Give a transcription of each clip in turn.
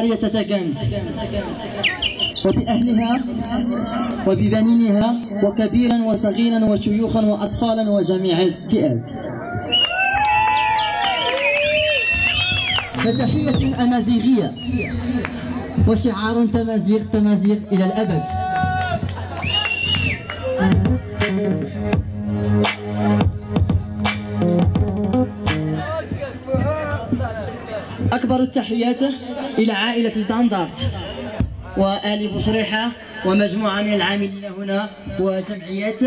قرية تاغانت وبأهلها وببنينها وكبيرا وصغيرا وشيوخا وأطفالا وجميع الفئات. فتحية أمازيغية وشعار تمازيغ تمازيغ إلى الأبد. أكبر التحيات إلى عائلة زاندارت وآل بوشريحة ومجموعة من العاملين هنا وجمعيات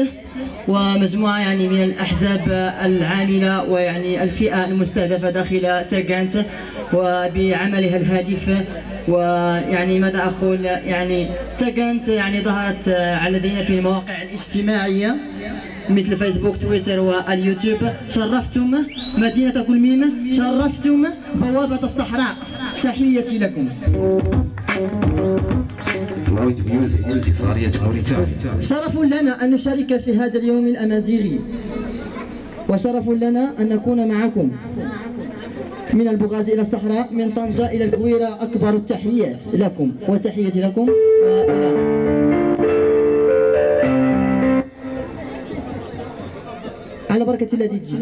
ومجموعة يعني من الأحزاب العاملة ويعني الفئة المستهدفة داخل تاغانت وبعملها الهادف. ويعني ماذا أقول، يعني تاغانت يعني ظهرت لدينا في المواقع الاجتماعية مثل فيسبوك تويتر واليوتيوب. شرفتم مدينة كولميم، شرفتم بوابة الصحراء، تحيتي لكم. شرف لنا أن نشارك في هذا اليوم الأمازيغي، وشرف لنا أن نكون معكم من البوغاز إلى الصحراء، من طنجة إلى الكويرة. أكبر التحيات لكم وتحيتي لكم. على بركة الذي تجي.